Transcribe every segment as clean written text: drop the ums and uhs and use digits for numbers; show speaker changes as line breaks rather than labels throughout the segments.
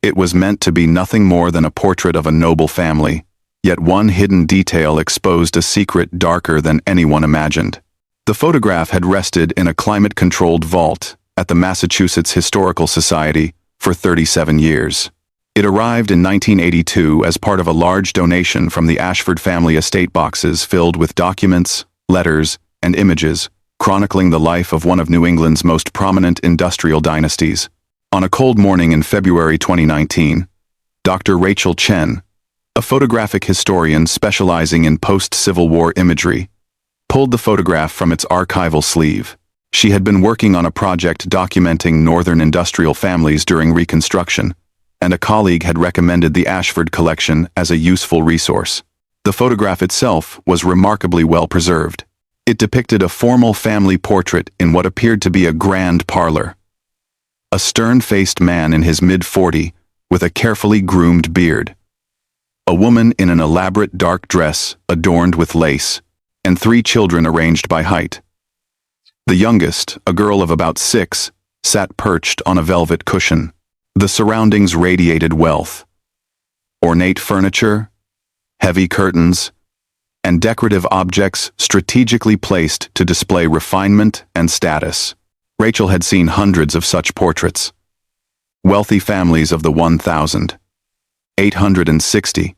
It was meant to be nothing more than a portrait of a noble family, yet one hidden detail exposed a secret darker than anyone imagined. The photograph had rested in a climate-controlled vault at the Massachusetts Historical Society for 37 years. It arrived in 1982 as part of a large donation from the Ashford family estate boxes filled with documents, letters, and images chronicling the life of one of New England's most prominent industrial dynasties. On a cold morning in February 2019, Dr. Rachel Chen, a photographic historian specializing in post-Civil War imagery, pulled the photograph from its archival sleeve. She had been working on a project documenting northern industrial families during Reconstruction, and a colleague had recommended the Ashford collection as a useful resource. The photograph itself was remarkably well preserved. It depicted a formal family portrait in what appeared to be a grand parlor. A stern-faced man in his mid-40s with a carefully groomed beard. A woman in an elaborate dark dress adorned with lace, and 3 children arranged by height. The youngest, a girl of about 6, sat perched on a velvet cushion. The surroundings radiated wealth. Ornate furniture, heavy curtains, and decorative objects strategically placed to display refinement and status. Rachel had seen hundreds of such portraits. Wealthy families of the 1,860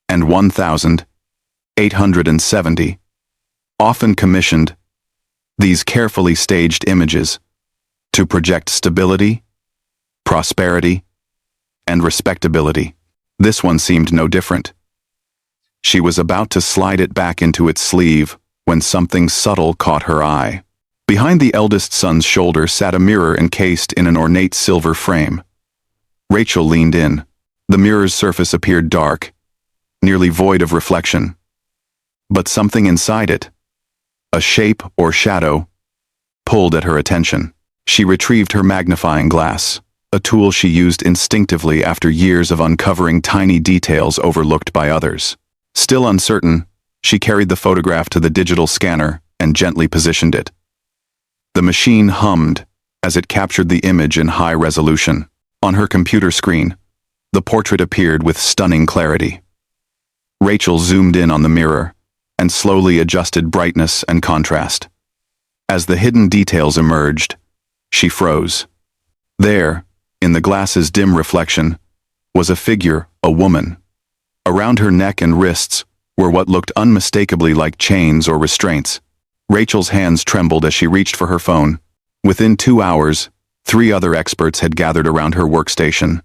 and 1,870 often commissioned these carefully staged images to project stability, prosperity, and respectability. This one seemed no different. She was about to slide it back into its sleeve when something subtle caught her eye. Behind the eldest son's shoulder sat a mirror encased in an ornate silver frame. Rachel leaned in. The mirror's surface appeared dark, nearly void of reflection. But something inside it, a shape or shadow, pulled at her attention. She retrieved her magnifying glass, a tool she used instinctively after years of uncovering tiny details overlooked by others. Still uncertain, she carried the photograph to the digital scanner and gently positioned it. The machine hummed as it captured the image in high resolution. On her computer screen, the portrait appeared with stunning clarity. Rachel zoomed in on the mirror and slowly adjusted brightness and contrast. As the hidden details emerged, she froze. There, in the glass's dim reflection, was a figure, a woman. Around her neck and wrists were what looked unmistakably like chains or restraints. Rachel's hands trembled as she reached for her phone. Within 2 hours, 3 other experts had gathered around her workstation.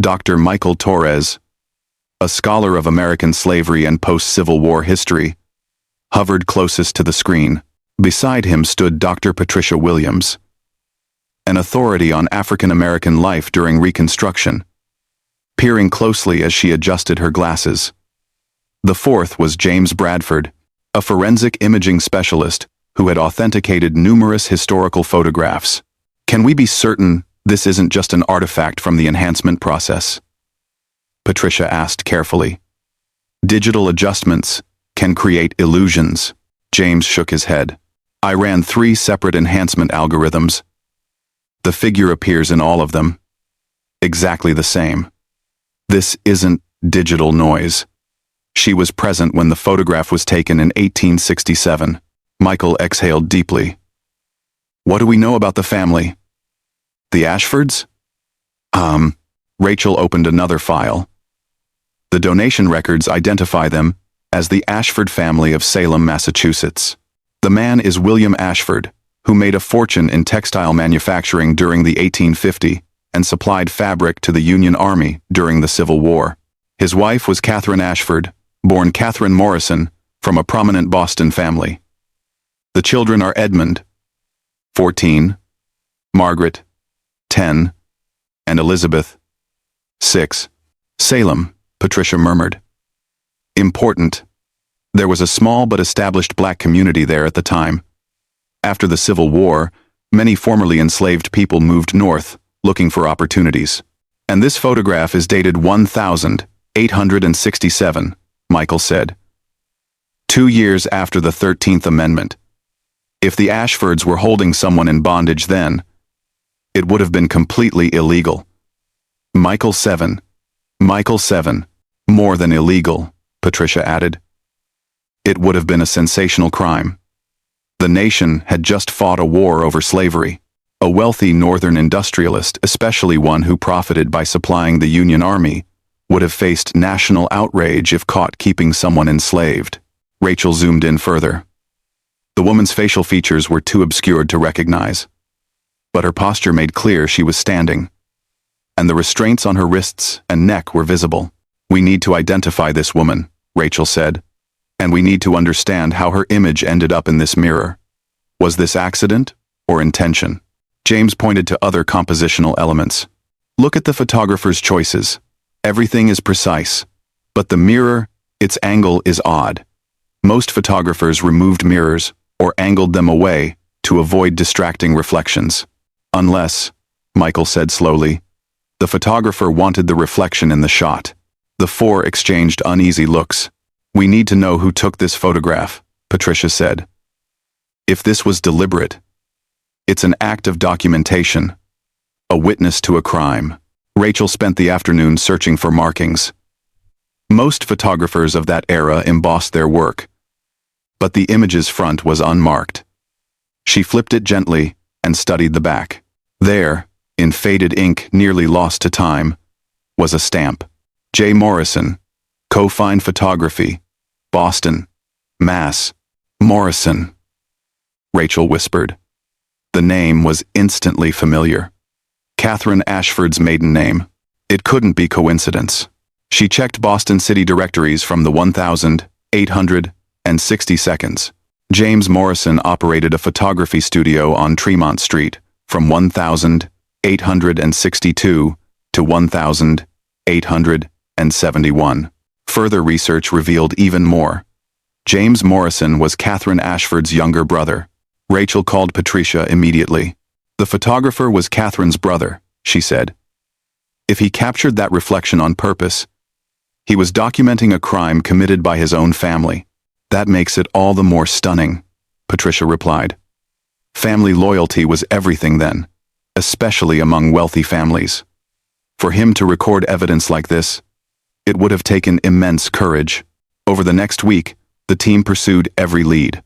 Dr. Michael Torres, a scholar of American slavery and post-Civil War history, hovered closest to the screen. Beside him stood Dr. Patricia Williams, an authority on African American life during Reconstruction, peering closely as she adjusted her glasses. The fourth was James Bradford, a forensic imaging specialist who had authenticated numerous historical photographs. Can we be certain this isn't just an artifact from the enhancement process? Patricia asked carefully. Digital adjustments can create illusions. James shook his head. I ran 3 separate enhancement algorithms. The figure appears in all of them. Exactly the same. This isn't digital noise. She was present when the photograph was taken in 1867. Michael exhaled deeply. What do we know about the family? The Ashfords? Rachel opened another file. The donation records identify them as the Ashford family of Salem, Massachusetts. The man is William Ashford, who made a fortune in textile manufacturing during the 1850s and supplied fabric to the Union Army during the Civil War. His wife was Catherine Ashford, born Catherine Morrison, from a prominent Boston family. The children are Edmund, 14, Margaret, 10, and Elizabeth, 6. Salem, Patricia murmured. Important. There was a small but established black community there at the time. After the Civil War, many formerly enslaved people moved north, looking for opportunities. And this photograph is dated 1867, Michael said. 2 years after the 13th Amendment. If the Ashfords were holding someone in bondage then, it would have been completely illegal. Michael 7. Michael 7. More than illegal, Patricia added. It would have been a sensational crime. The nation had just fought a war over slavery. A wealthy northern industrialist, especially one who profited by supplying the Union Army, would have faced national outrage if caught keeping someone enslaved. Rachel zoomed in further. The woman's facial features were too obscured to recognize, but her posture made clear she was standing, and the restraints on her wrists and neck were visible. We need to identify this woman, Rachel said, and we need to understand how her image ended up in this mirror. Was this accident or intention? James pointed to other compositional elements. Look at the photographer's choices. Everything is precise, but the mirror, its angle is odd. Most photographers removed mirrors or angled them away to avoid distracting reflections. Unless, Michael said slowly, the photographer wanted the reflection in the shot. The four exchanged uneasy looks. We need to know who took this photograph, Patricia said. If this was deliberate, it's an act of documentation, a witness to a crime. Rachel spent the afternoon searching for markings. Most photographers of that era embossed their work, but the image's front was unmarked. She flipped it gently and studied the back. There, in faded ink nearly lost to time, was a stamp. J. Morrison, Co-Fine Photography, Boston, Mass. Morrison. Rachel whispered. The name was instantly familiar. Catherine Ashford's maiden name. It couldn't be coincidence. She checked Boston city directories from the 1,860 seconds. James Morrison operated a photography studio on Tremont Street from 1,862 to 1,871. Further research revealed even more. James Morrison was Catherine Ashford's younger brother. Rachel called Patricia immediately. The photographer was Catherine's brother, she said. If he captured that reflection on purpose, he was documenting a crime committed by his own family. That makes it all the more stunning, Patricia replied. Family loyalty was everything then, especially among wealthy families. For him to record evidence like this, it would have taken immense courage. Over the next week, the team pursued every lead.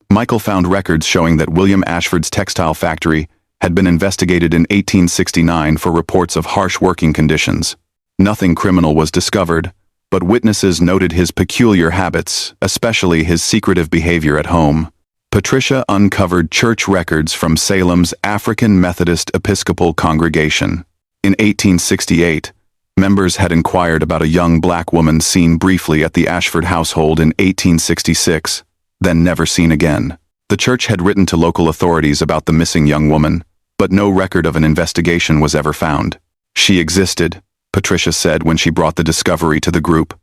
Michael found records showing that William Ashford's textile factory had been investigated in 1869 for reports of harsh working conditions. Nothing criminal was discovered, but witnesses noted his peculiar habits, especially his secretive behavior at home. Patricia uncovered church records from Salem's African Methodist Episcopal congregation. In 1868, members had inquired about a young black woman seen briefly at the Ashford household in 1866, then never seen again. The church had written to local authorities about the missing young woman, but no record of an investigation was ever found. She existed, Patricia said when she brought the discovery to the group.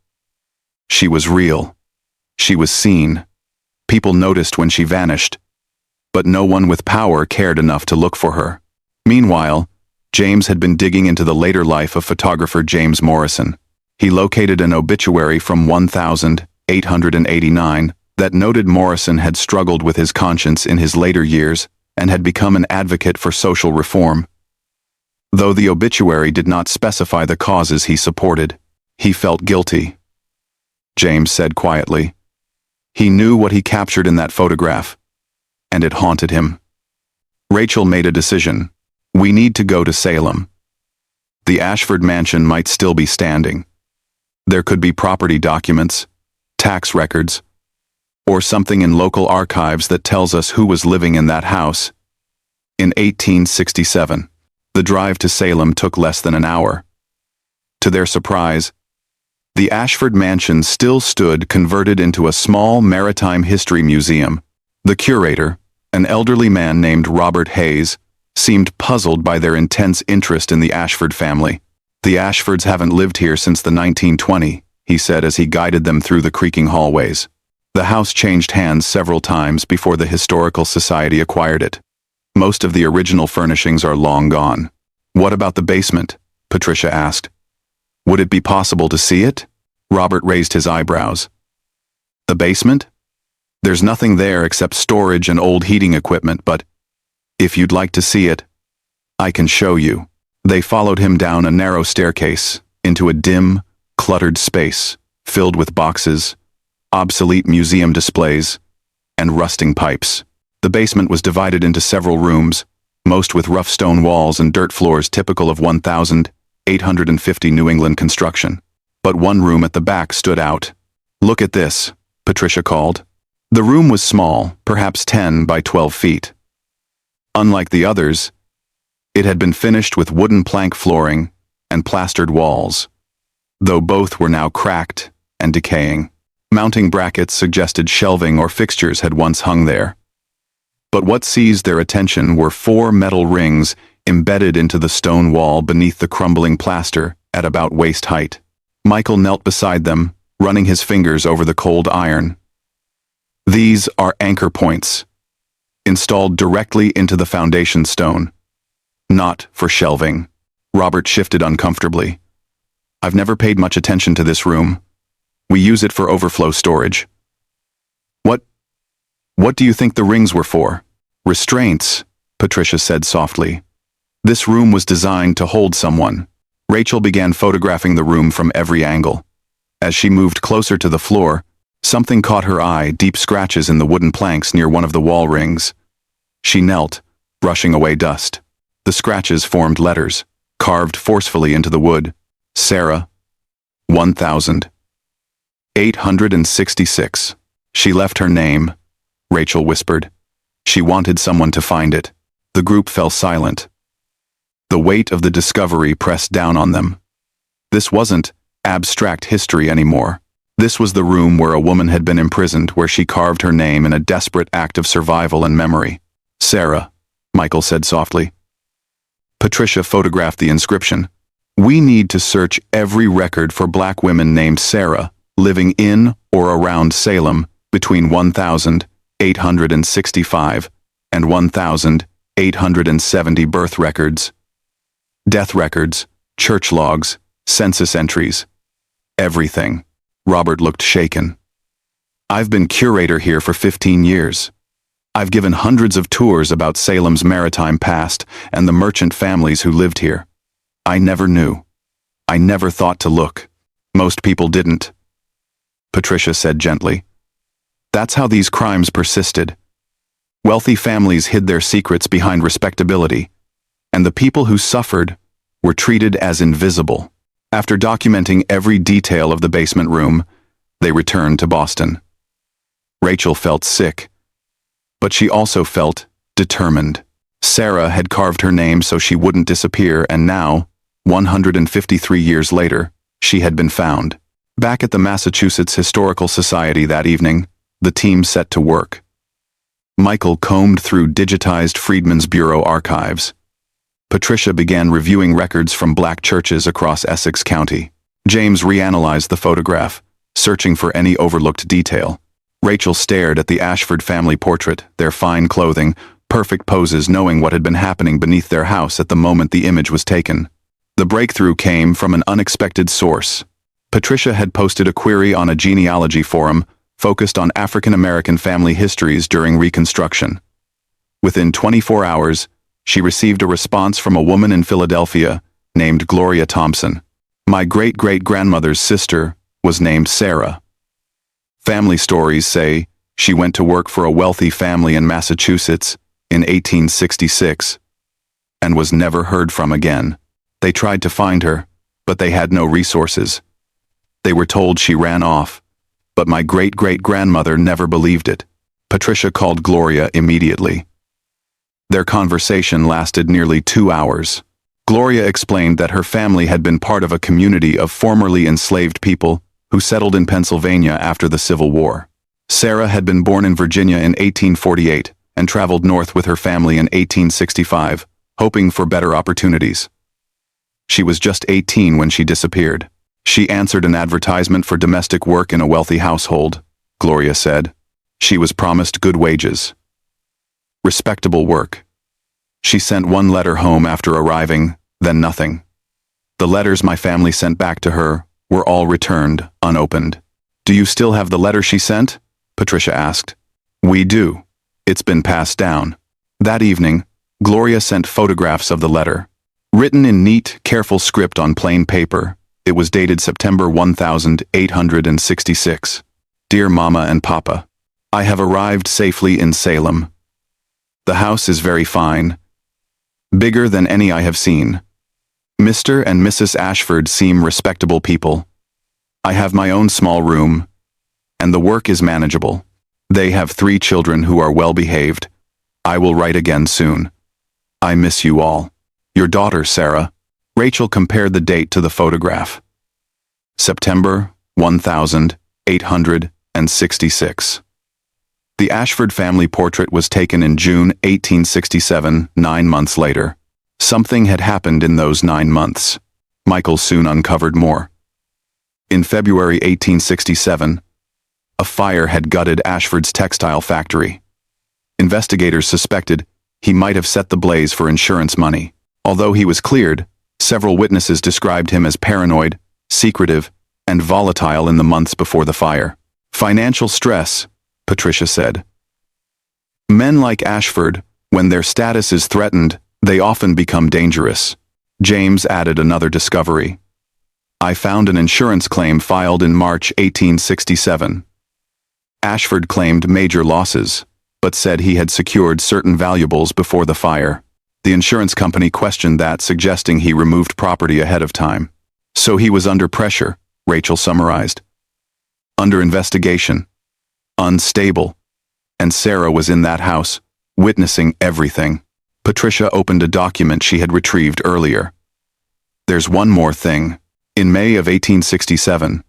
She was real. She was seen. People noticed when she vanished, but no one with power cared enough to look for her. Meanwhile, James had been digging into the later life of photographer James Morrison. He located an obituary from 1889 that noted Morrison had struggled with his conscience in his later years and had become an advocate for social reform. Though the obituary did not specify the causes he supported, he felt guilty. James said quietly. He knew what he captured in that photograph, and it haunted him. Rachel made a decision. We need to go to Salem. The Ashford mansion might still be standing. There could be property documents, tax records, or something in local archives that tells us who was living in that house. In 1867, the drive to Salem took less than an hour. To their surprise, the Ashford mansion still stood converted into a small maritime history museum. The curator, an elderly man named Robert Hayes, seemed puzzled by their intense interest in the Ashford family. The Ashfords haven't lived here since the 1920s, he said as he guided them through the creaking hallways. The house changed hands several times before the Historical Society acquired it. Most of the original furnishings are long gone. What about the basement? Patricia asked. Would it be possible to see it? Robert raised his eyebrows. The basement? There's nothing there except storage and old heating equipment, but if you'd like to see it, I can show you. They followed him down a narrow staircase, into a dim, cluttered space, filled with boxes, obsolete museum displays, and rusting pipes. The basement was divided into several rooms, most with rough stone walls and dirt floors typical of 1850 New England construction. But one room at the back stood out. "Look at this," Patricia called. The room was small, perhaps 10 by 12 feet. Unlike the others, it had been finished with wooden plank flooring and plastered walls, though both were now cracked and decaying. Mounting brackets suggested shelving or fixtures had once hung there. But what seized their attention were 4 metal rings embedded into the stone wall beneath the crumbling plaster at about waist height. Michael knelt beside them, running his fingers over the cold iron. "These are anchor points, installed directly into the foundation stone, not for shelving." Robert shifted uncomfortably. "I've never paid much attention to this room. We use it for overflow storage." What do you think the rings were for?" "Restraints," Patricia said softly. "This room was designed to hold someone." Rachel began photographing the room from every angle. As she moved closer to the floor, something caught her eye: deep scratches in the wooden planks near one of the wall rings. She knelt, brushing away dust. The scratches formed letters, carved forcefully into the wood. "Sarah, 1866. She left her name," Rachel whispered. "She wanted someone to find it." The group fell silent. The weight of the discovery pressed down on them. This wasn't abstract history anymore. This was the room where a woman had been imprisoned, where she carved her name in a desperate act of survival and memory. "Sarah," Michael said softly. Patricia photographed the inscription. "We need to search every record for Black women named Sarah, living in or around Salem between 1865 and 1870. Birth records, death records, church logs, census entries. Everything." Robert looked shaken. "I've been curator here for 15 years. I've given hundreds of tours about Salem's maritime past and the merchant families who lived here. I never knew. I never thought to look. Most people didn't," Patricia said gently. "That's how these crimes persisted. Wealthy families hid their secrets behind respectability, and the people who suffered were treated as invisible." After documenting every detail of the basement room, they returned to Boston. Rachel felt sick, but she also felt determined. Sarah had carved her name so she wouldn't disappear, and now, 153 years later, she had been found. Back at the Massachusetts Historical Society that evening, the team set to work. Michael combed through digitized Freedmen's Bureau archives. Patricia began reviewing records from Black churches across Essex County. James reanalyzed the photograph, searching for any overlooked detail. Rachel stared at the Ashford family portrait, their fine clothing, perfect poses, knowing what had been happening beneath their house at the moment the image was taken. The breakthrough came from an unexpected source. Patricia had posted a query on a genealogy forum focused on African American family histories during Reconstruction. Within 24 hours, she received a response from a woman in Philadelphia named Gloria Thompson. "My great-great-grandmother's sister was named Sarah. Family stories say she went to work for a wealthy family in Massachusetts in 1866 and was never heard from again. They tried to find her, but they had no resources. They were told she ran off, but my great-great-grandmother never believed it." Patricia called Gloria immediately. Their conversation lasted nearly 2 hours. Gloria explained that her family had been part of a community of formerly enslaved people who settled in Pennsylvania after the Civil War. Sarah had been born in Virginia in 1848 and traveled north with her family in 1865, hoping for better opportunities. She was just 18 when she disappeared. She answered an advertisement for domestic work in a wealthy household, Gloria said. She was promised good wages. Respectable work. She sent one letter home after arriving, then nothing. The letters my family sent back to her were all returned, unopened. "Do you still have the letter she sent?" Patricia asked. "We do. It's been passed down." That evening, Gloria sent photographs of the letter. Written in neat, careful script on plain paper, it was dated September 1866. Dear Mama and Papa, I have arrived safely in Salem. The house is very fine, bigger than any I have seen. Mr. and Mrs. Ashford seem respectable people. I have my own small room, and the work is manageable. They have 3 children who are well behaved. I will write again soon. I miss you all. Your daughter, Sarah. Rachel compared the date to the photograph. September 1866. The Ashford family portrait was taken in June 1867, 9 months later. Something had happened in those 9 months. Michael soon uncovered more. In February 1867, a fire had gutted Ashford's textile factory. Investigators suspected he might have set the blaze for insurance money. Although he was cleared, several witnesses described him as paranoid, secretive, and volatile in the months before the fire. Financial stress, Patricia said. Men like Ashford, when their status is threatened, they often become dangerous. James added another discovery. I found an insurance claim filed in March 1867. Ashford claimed major losses, but said he had secured certain valuables before the fire. The insurance company questioned that, suggesting he removed property ahead of time. So he was under pressure, Rachel summarized. Under investigation. Unstable. And Sarah was in that house, witnessing everything. Patricia opened a document she had retrieved earlier. There's one more thing. In May of 1867,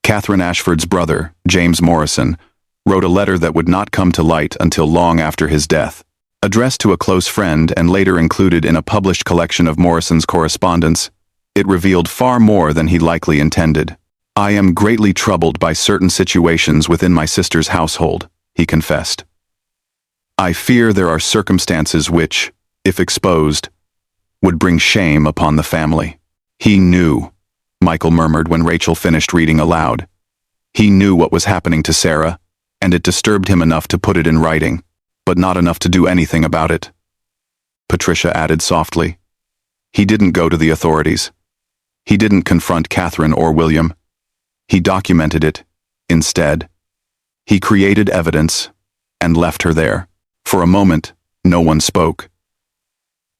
Catherine Ashford's brother, James Morrison, wrote a letter that would not come to light until long after his death. Addressed to a close friend and later included in a published collection of Morrison's correspondence, it revealed far more than he likely intended. I am greatly troubled by certain situations within my sister's household, he confessed. I fear there are circumstances which, if exposed, would bring shame upon the family. He knew, Michael murmured when Rachel finished reading aloud. He knew what was happening to Sarah, and it disturbed him enough to put it in writing, but not enough to do anything about it. Patricia added softly. He didn't go to the authorities. He didn't confront Catherine or William. He documented it, instead. He created evidence, and left her there. For a moment, no one spoke.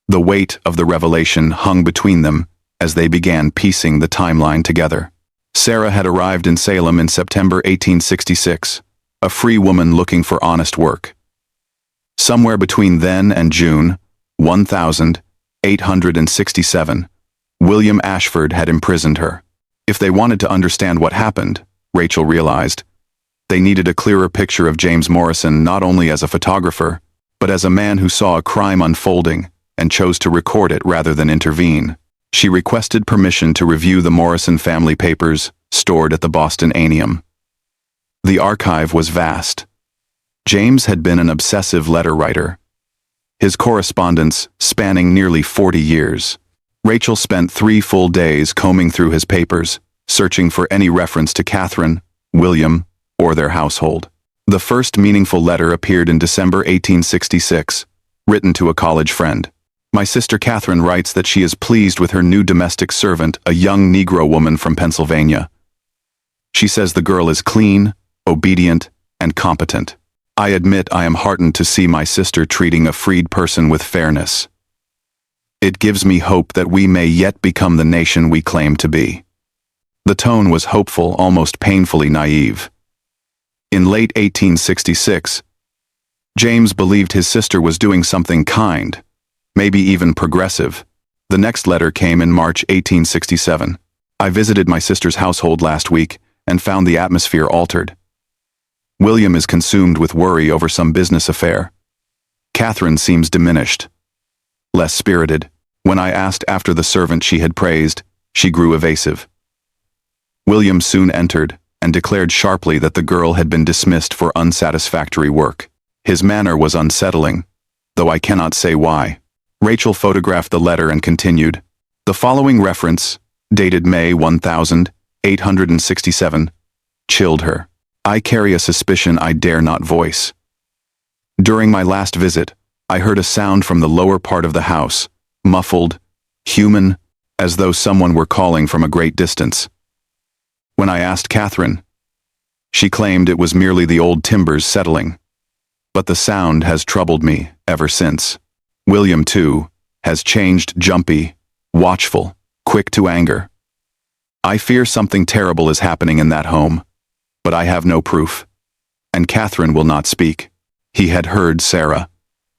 The weight of the revelation hung between them as they began piecing the timeline together. Sarah had arrived in Salem in September 1866, a free woman looking for honest work. Somewhere between then and June 1867, William Ashford had imprisoned her. If they wanted to understand what happened, Rachel realized, they needed a clearer picture of James Morrison not only as a photographer, but as a man who saw a crime unfolding and chose to record it rather than intervene. She requested permission to review the Morrison family papers stored at the Boston Aeneum. The archive was vast. James had been an obsessive letter writer, his correspondence spanning nearly 40 years. Rachel spent 3 full days combing through his papers, searching for any reference to Catherine, William, or their household. The first meaningful letter appeared in December 1866, written to a college friend. My sister Catherine writes that she is pleased with her new domestic servant, a young Negro woman from Pennsylvania. She says the girl is clean, obedient, and competent. I admit I am heartened to see my sister treating a freed person with fairness. It gives me hope that we may yet become the nation we claim to be. The tone was hopeful, almost painfully naive. In late 1866, James believed his sister was doing something kind, maybe even progressive. The next letter came in March 1867. I visited my sister's household last week and found the atmosphere altered. William is consumed with worry over some business affair. Catherine seems diminished, less spirited. When I asked after the servant she had praised, she grew evasive. William soon entered and declared sharply that the girl had been dismissed for unsatisfactory work. His manner was unsettling, though I cannot say why. Rachel photographed the letter and continued. The following reference, dated May 1867, chilled her. I carry a suspicion I dare not voice. During my last visit, I heard a sound from the lower part of the house, muffled, human, as though someone were calling from a great distance. When I asked Catherine, she claimed it was merely the old timbers settling. But the sound has troubled me ever since. William, too, has changed, jumpy, watchful, quick to anger. I fear something terrible is happening in that home, but I have no proof. And Catherine will not speak. He had heard Sarah,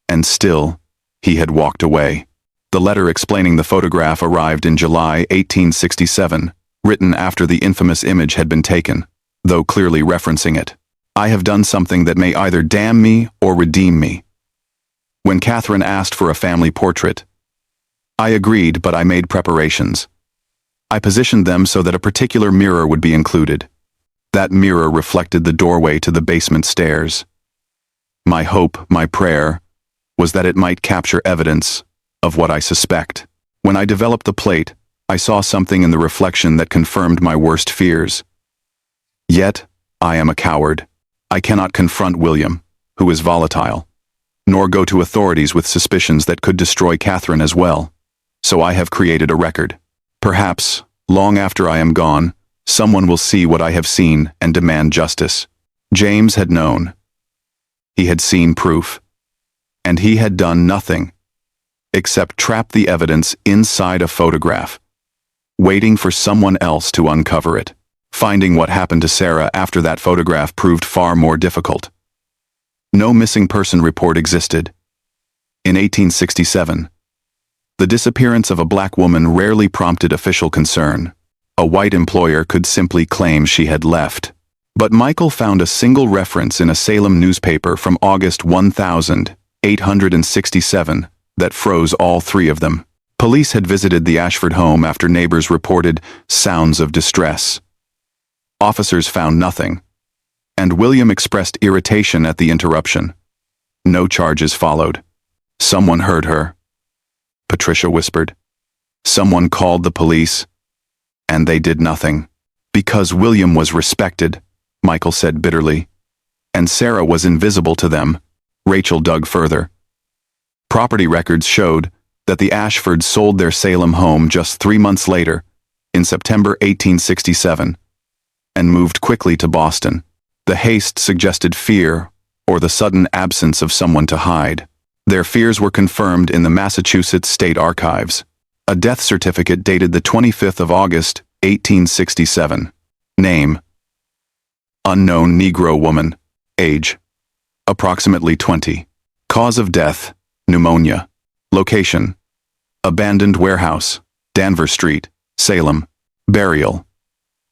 and still, he had walked away. The letter explaining the photograph arrived in July 1867, written after the infamous image had been taken, though clearly referencing it. I have done something that may either damn me or redeem me. When Catherine asked for a family portrait, I agreed, but I made preparations. I positioned them so that a particular mirror would be included. That mirror reflected the doorway to the basement stairs. My hope, my prayer, was that it might capture evidence of what I suspect. When I developed the plate, I saw something in the reflection that confirmed my worst fears. Yet, I am a coward. I cannot confront William, who is volatile, nor go to authorities with suspicions that could destroy Catherine as well. So I have created a record. Perhaps, long after I am gone, someone will see what I have seen and demand justice. James had known. He had seen proof. And he had done nothing except trap the evidence inside a photograph, waiting for someone else to uncover it. Finding what happened to Sarah after that photograph proved far more difficult. No missing person report existed. In 1867, the disappearance of a black woman rarely prompted official concern. A white employer could simply claim she had left. But Michael found a single reference in a Salem newspaper from August 1867 that froze all three of them. Police had visited the Ashford home after neighbors reported sounds of distress. Officers found nothing, and William expressed irritation at the interruption. No charges followed. Someone heard her, Patricia whispered. Someone called the police, and they did nothing. Because William was respected, Michael said bitterly, and Sarah was invisible to them. Rachel dug further. Property records showed that the Ashfords sold their Salem home just 3 months later, in September 1867, and moved quickly to Boston. The haste suggested fear or the sudden absence of someone to hide. Their fears were confirmed in the Massachusetts State Archives. A death certificate dated the 25th of August, 1867. Name: unknown Negro woman. Age: approximately 20. Cause of death: pneumonia. Location: abandoned warehouse, Danvers Street, Salem. Burial: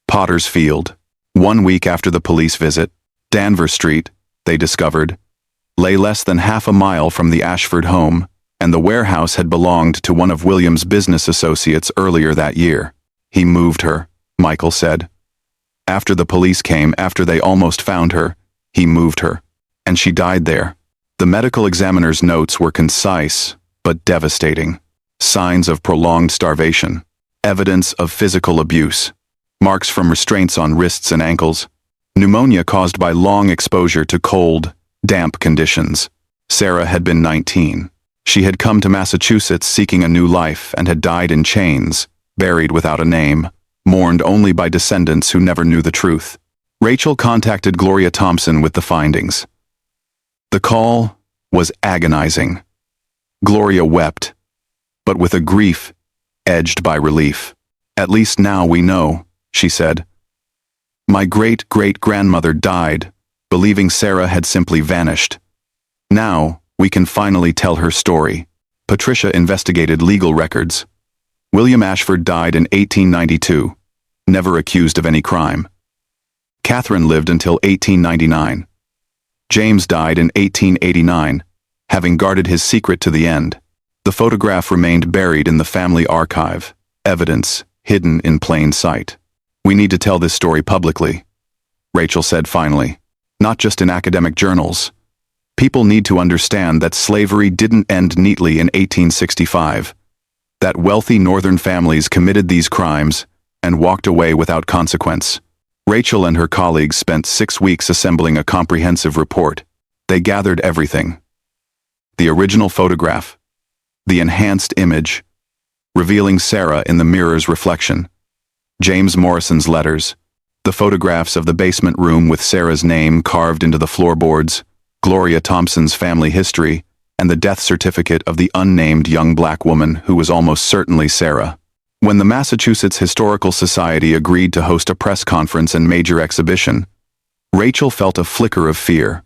Potter's Field. 1 week after the police visit, Danvers Street, they discovered, lay less than half a mile from the Ashford home, and the warehouse had belonged to one of William's business associates earlier that year. He moved her, Michael said. After the police came, after they almost found her, he moved her, and she died there. The medical examiner's notes were concise, but devastating. Signs of prolonged starvation, evidence of physical abuse, marks from restraints on wrists and ankles, pneumonia caused by long exposure to cold, damp conditions. Sarah had been 19. She had come to Massachusetts seeking a new life and had died in chains, buried without a name, mourned only by descendants who never knew the truth. Rachel contacted Gloria Thompson with the findings. The call was agonizing. Gloria wept, but with a grief edged by relief. At least now we know, she said. My great-great-grandmother died, believing Sarah had simply vanished. Now, we can finally tell her story. Patricia investigated legal records. William Ashford died in 1892, never accused of any crime. Catherine lived until 1899. James died in 1889, having guarded his secret to the end. The photograph remained buried in the family archive, evidence hidden in plain sight. We need to tell this story publicly, Rachel said finally. Not just in academic journals. People need to understand that slavery didn't end neatly in 1865, that wealthy northern families committed these crimes and walked away without consequence. Rachel and her colleagues spent 6 weeks assembling a comprehensive report. They gathered everything. The original photograph, the enhanced image, revealing Sarah in the mirror's reflection. James Morrison's letters, the photographs of the basement room with Sarah's name carved into the floorboards, Gloria Thompson's family history, and the death certificate of the unnamed young black woman who was almost certainly Sarah. When the Massachusetts Historical Society agreed to host a press conference and major exhibition, Rachel felt a flicker of fear.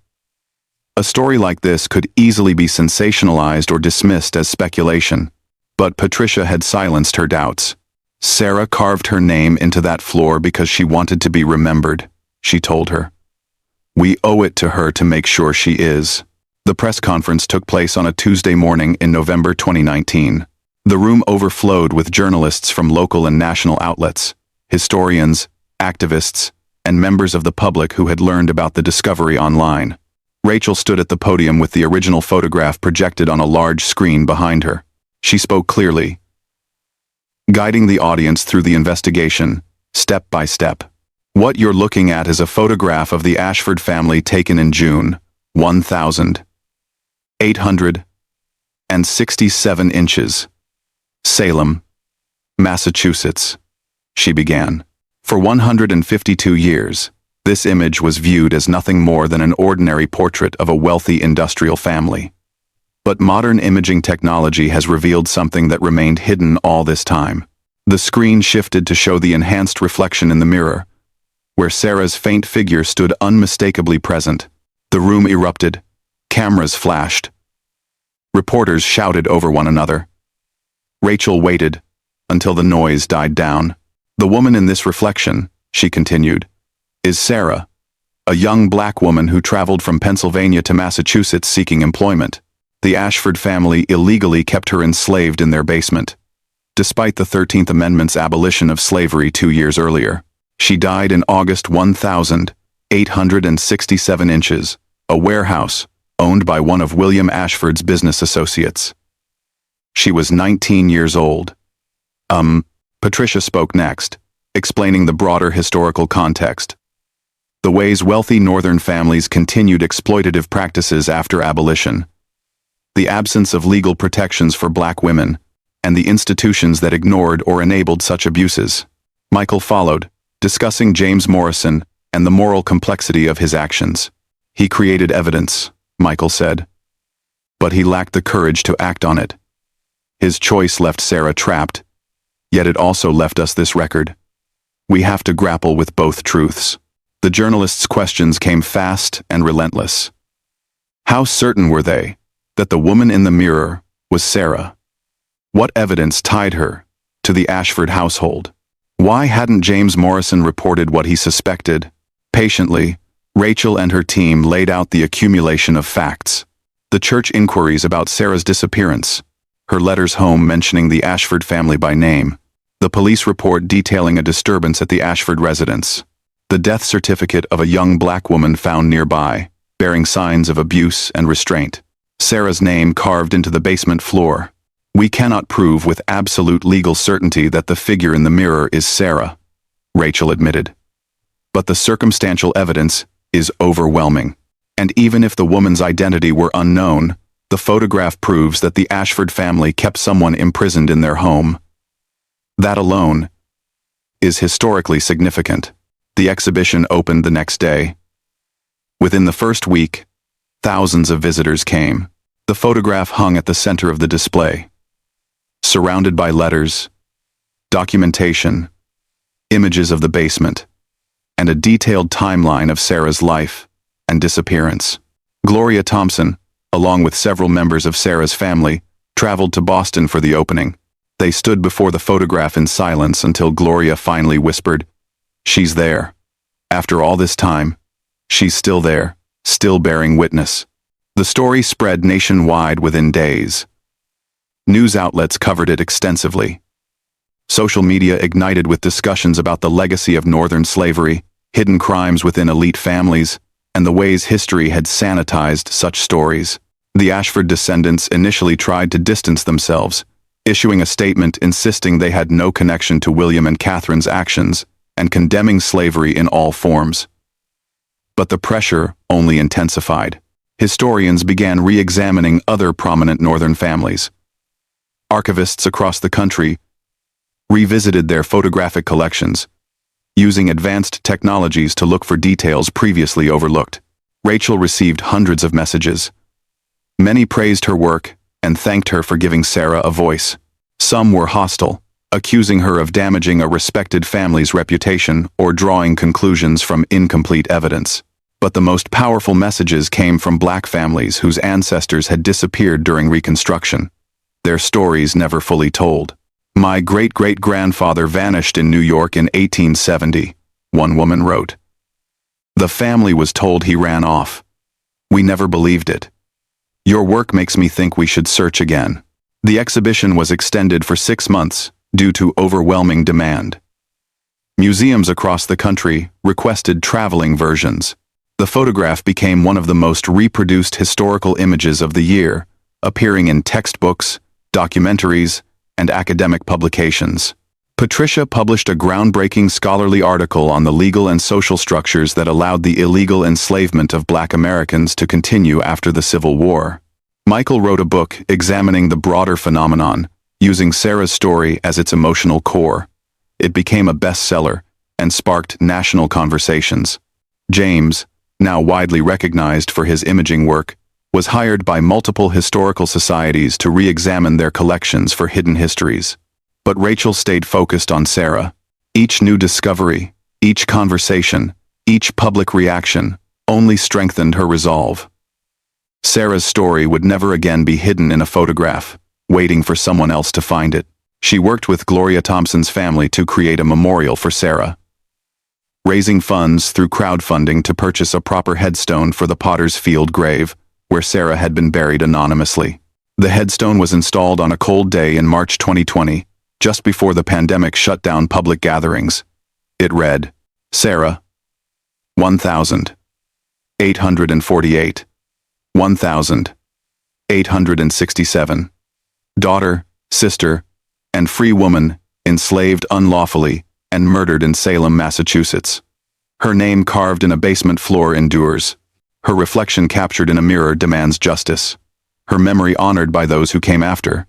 A story like this could easily be sensationalized or dismissed as speculation, but Patricia had silenced her doubts. Sarah carved her name into that floor because she wanted to be remembered, she told her. We owe it to her to make sure she is. The press conference took place on a Tuesday morning in November 2019. The room overflowed with journalists from local and national outlets, historians, activists, and members of the public who had learned about the discovery online. Rachel stood at the podium with the original photograph projected on a large screen behind her. She spoke clearly, guiding the audience through the investigation, step by step. What you're looking at is a photograph of the Ashford family taken in June, 1867 inches. Salem, Massachusetts, she began. For 152 years, this image was viewed as nothing more than an ordinary portrait of a wealthy industrial family. But modern imaging technology has revealed something that remained hidden all this time. The screen shifted to show the enhanced reflection in the mirror, where Sarah's faint figure stood unmistakably present. The room erupted, cameras flashed. Reporters shouted over one another. Rachel waited until the noise died down. The woman in this reflection, she continued, is Sarah, a young black woman who traveled from Pennsylvania to Massachusetts seeking employment. The Ashford family illegally kept her enslaved in their basement. Despite the 13th Amendment's abolition of slavery 2 years earlier, she died in August 1867 inches, a warehouse owned by one of William Ashford's business associates. She was 19 years old. Patricia spoke next, explaining the broader historical context. The ways wealthy Northern families continued exploitative practices after abolition, the absence of legal protections for black women, and the institutions that ignored or enabled such abuses. Michael followed, discussing James Morrison and the moral complexity of his actions. He created evidence, Michael said, but he lacked the courage to act on it. His choice left Sarah trapped, yet it also left us this record. We have to grapple with both truths. The journalists' questions came fast and relentless. How certain were they that the woman in the mirror was Sarah? What evidence tied her to the Ashford household? Why hadn't James Morrison reported what he suspected? Patiently, Rachel and her team laid out the accumulation of facts. The church inquiries about Sarah's disappearance, her letters home mentioning the Ashford family by name, the police report detailing a disturbance at the Ashford residence, the death certificate of a young black woman found nearby, bearing signs of abuse and restraint, Sarah's name carved into the basement floor. We cannot prove with absolute legal certainty that the figure in the mirror is Sarah, Rachel admitted. But the circumstantial evidence is overwhelming. And even if the woman's identity were unknown, the photograph proves that the Ashford family kept someone imprisoned in their home. That alone is historically significant. The exhibition opened the next day. Within the first week, thousands of visitors came. The photograph hung at the center of the display, surrounded by letters, documentation, images of the basement, and a detailed timeline of Sarah's life and disappearance. Gloria Thompson, along with several members of Sarah's family, traveled to Boston for the opening. They stood before the photograph in silence until Gloria finally whispered, "She's there. After all this time, she's still there, still bearing witness." The story spread nationwide within days. News outlets covered it extensively. Social media ignited with discussions about the legacy of Northern slavery, hidden crimes within elite families, and the ways history had sanitized such stories. The Ashford descendants initially tried to distance themselves, issuing a statement insisting they had no connection to William and Catherine's actions and condemning slavery in all forms. But the pressure only intensified. Historians began re-examining other prominent Northern families. Archivists across the country revisited their photographic collections, using advanced technologies to look for details previously overlooked. Rachel received hundreds of messages. Many praised her work and thanked her for giving Sarah a voice. Some were hostile, accusing her of damaging a respected family's reputation or drawing conclusions from incomplete evidence. But the most powerful messages came from Black families whose ancestors had disappeared during Reconstruction, their stories never fully told. "My great-great-grandfather vanished in New York in 1870, one woman wrote. The family was told he ran off. We never believed it. Your work makes me think we should search again." The exhibition was extended for 6 months due to overwhelming demand. Museums across the country requested traveling versions. The photograph became one of the most reproduced historical images of the year, appearing in textbooks, documentaries, and academic publications. Patricia published a groundbreaking scholarly article on the legal and social structures that allowed the illegal enslavement of Black Americans to continue after the Civil War. Michael wrote a book examining the broader phenomenon, using Sarah's story as its emotional core. It became a bestseller and sparked national conversations. James, now widely recognized for his imaging work, was hired by multiple historical societies to re-examine their collections for hidden histories. But Rachel stayed focused on Sarah. Each new discovery, each conversation, each public reaction only strengthened her resolve. Sarah's story would never again be hidden in a photograph, waiting for someone else to find it. She worked with Gloria Thompson's family to create a memorial for Sarah, raising funds through crowdfunding to purchase a proper headstone for the Potter's Field grave, where Sarah had been buried anonymously. The headstone was installed on a cold day in March 2020, just before the pandemic shut down public gatherings. It read, Sarah, 1,848, 1,867. Daughter, sister, and free woman, enslaved unlawfully and murdered in Salem, Massachusetts. Her name carved in a basement floor endures. Her reflection captured in a mirror demands justice. Her memory honored by those who came after.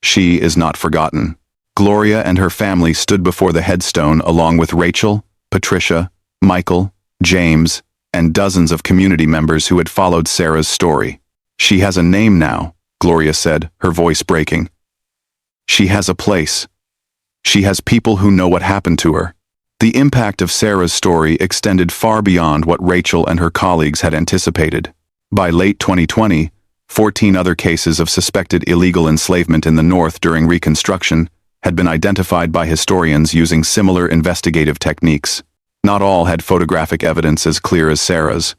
She is not forgotten. Gloria and her family stood before the headstone along with Rachel, Patricia, Michael, James, and dozens of community members who had followed Sarah's story. She has a name now, Gloria said, her voice breaking. She has a place. She has people who know what happened to her. The impact of Sarah's story extended far beyond what Rachel and her colleagues had anticipated. By late 2020, 14 other cases of suspected illegal enslavement in the North during Reconstruction had been identified by historians using similar investigative techniques. Not all had photographic evidence as clear as Sarah's,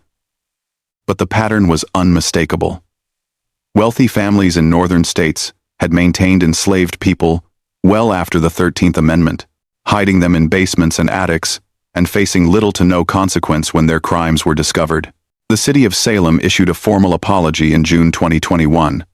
but the pattern was unmistakable. Wealthy families in northern states had maintained enslaved people well after the 13th Amendment, hiding them in basements and attics, and facing little to no consequence when their crimes were discovered. The city of Salem issued a formal apology in June 2021,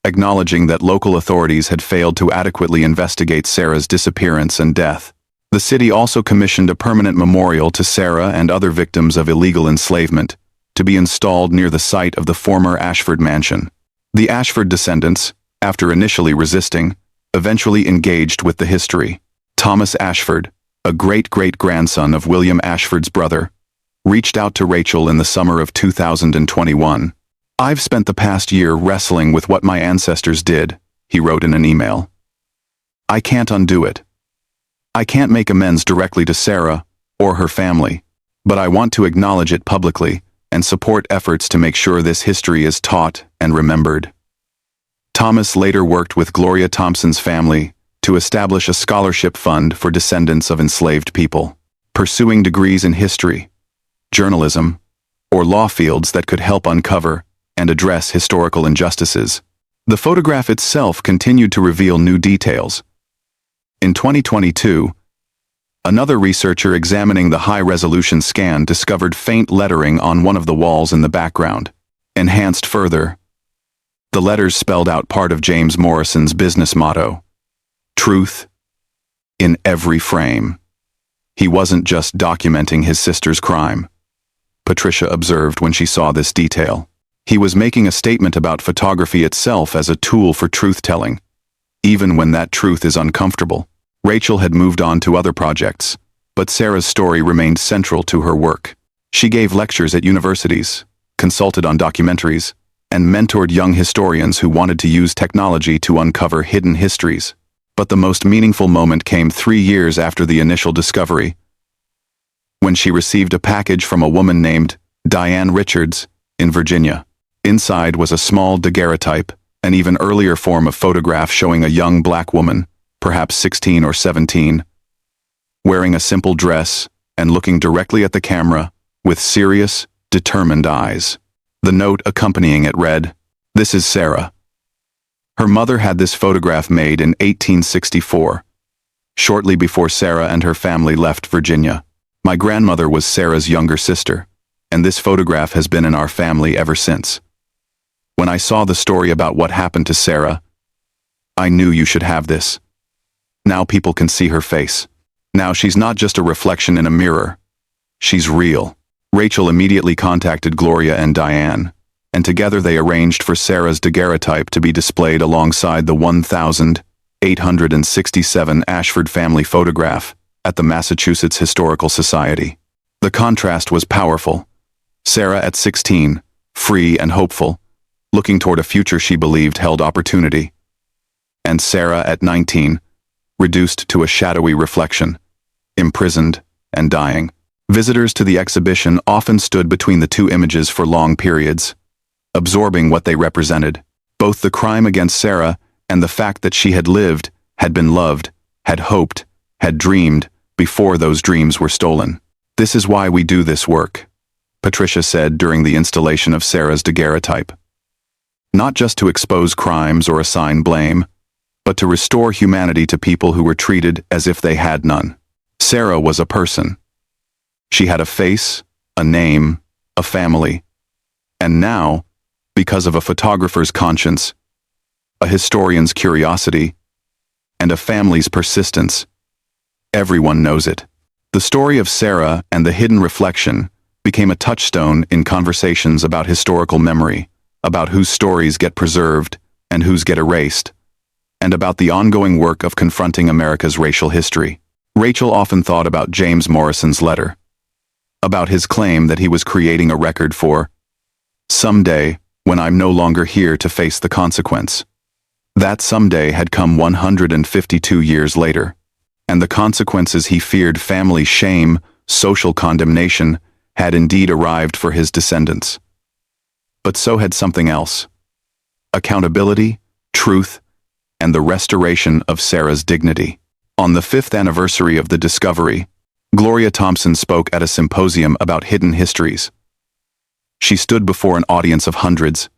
acknowledging that local authorities had failed to adequately investigate Sarah's disappearance and death. The city also commissioned a permanent memorial to Sarah and other victims of illegal enslavement to be installed near the site of the former Ashford mansion. The Ashford descendants, after initially resisting, eventually engaged with the history. Thomas Ashford, a great-great-grandson of William Ashford's brother, reached out to Rachel in the summer of 2021. "I've spent the past year wrestling with what my ancestors did," he wrote in an email. "I can't undo it. I can't make amends directly to Sarah or her family, but I want to acknowledge it publicly and support efforts to make sure this history is taught and remembered." Thomas later worked with Gloria Thompson's family to establish a scholarship fund for descendants of enslaved people, pursuing degrees in history, journalism, or law fields that could help uncover and address historical injustices. The photograph itself continued to reveal new details. In 2022, another researcher examining the high-resolution scan discovered faint lettering on one of the walls in the background. Enhanced further, the letters spelled out part of James Morrison's business motto, "Truth in every frame." He wasn't just documenting his sister's crime, Patricia observed when she saw this detail. He was making a statement about photography itself as a tool for truth-telling, even when that truth is uncomfortable. Rachel had moved on to other projects, but Sarah's story remained central to her work. She gave lectures at universities, consulted on documentaries, and mentored young historians who wanted to use technology to uncover hidden histories. But the most meaningful moment came 3 years after the initial discovery, when she received a package from a woman named Diane Richards in Virginia. Inside was a small daguerreotype, an even earlier form of photograph showing a young black woman, perhaps 16 or 17, wearing a simple dress and looking directly at the camera with serious, determined eyes. The note accompanying it read, "This is Sarah." Her mother had this photograph made in 1864, shortly before Sarah and her family left Virginia. My grandmother was Sarah's younger sister, and this photograph has been in our family ever since. When I saw the story about what happened to Sarah, I knew you should have this. Now people can see her face. Now she's not just a reflection in a mirror. She's real. Rachel immediately contacted Gloria and Diane, and together they arranged for Sarah's daguerreotype to be displayed alongside the 1867 Ashford family photograph at the Massachusetts Historical Society. The contrast was powerful. Sarah at 16, free and hopeful, looking toward a future she believed held opportunity. And Sarah at 19, reduced to a shadowy reflection, imprisoned and dying. Visitors to the exhibition often stood between the two images for long periods, absorbing what they represented, both the crime against Sarah and the fact that she had lived, had been loved, had hoped, had dreamed, before those dreams were stolen. "This is why we do this work," Patricia said during the installation of Sarah's daguerreotype. "Not just to expose crimes or assign blame, but to restore humanity to people who were treated as if they had none." Sarah was a person. She had a face, a name, a family. And now, because of a photographer's conscience, a historian's curiosity, and a family's persistence, everyone knows it. The story of Sarah and the hidden reflection became a touchstone in conversations about historical memory, about whose stories get preserved and whose get erased, and about the ongoing work of confronting America's racial history. Rachel often thought about James Morrison's letter, about his claim that he was creating a record for someday when I'm no longer here to face the consequence. That someday had come 152 years later, and the consequences he feared, family shame, social condemnation, had indeed arrived for his descendants. But so had something else: accountability, truth, and the restoration of Sarah's dignity. On the 5th anniversary of the discovery, Gloria Thompson spoke at a symposium about hidden histories. She stood before an audience of hundreds,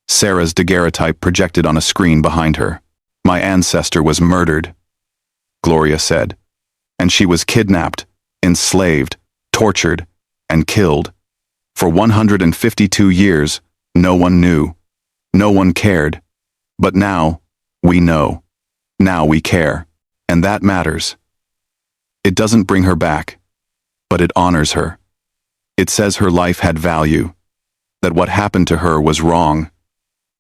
Sarah's daguerreotype projected on a screen behind her. "My ancestor was murdered," Gloria said, "and she was kidnapped, enslaved, tortured, and killed. For 152 years, no one knew. No one cared. But now, we know. Now we care. And that matters. It doesn't bring her back, but it honors her. It says her life had value, that what happened to her was wrong,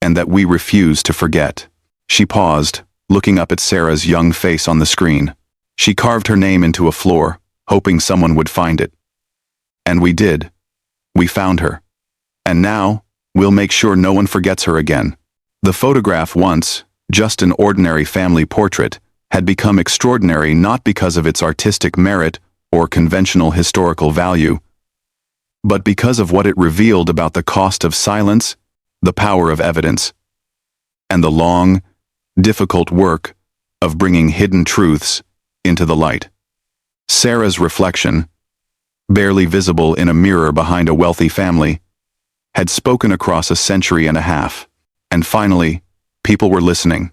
and that we refuse to forget." She paused, looking up at Sarah's young face on the screen. She carved her name into a floor, hoping someone would find it. And we did. We found her. And now, we'll make sure no one forgets her again. The photograph, once just an ordinary family portrait, had become extraordinary not because of its artistic merit or conventional historical value, but because of what it revealed about the cost of silence, the power of evidence, and the long, difficult work of bringing hidden truths into the light. Sarah's reflection, barely visible in a mirror behind a wealthy family, had spoken across a century and a half, and finally, people were listening.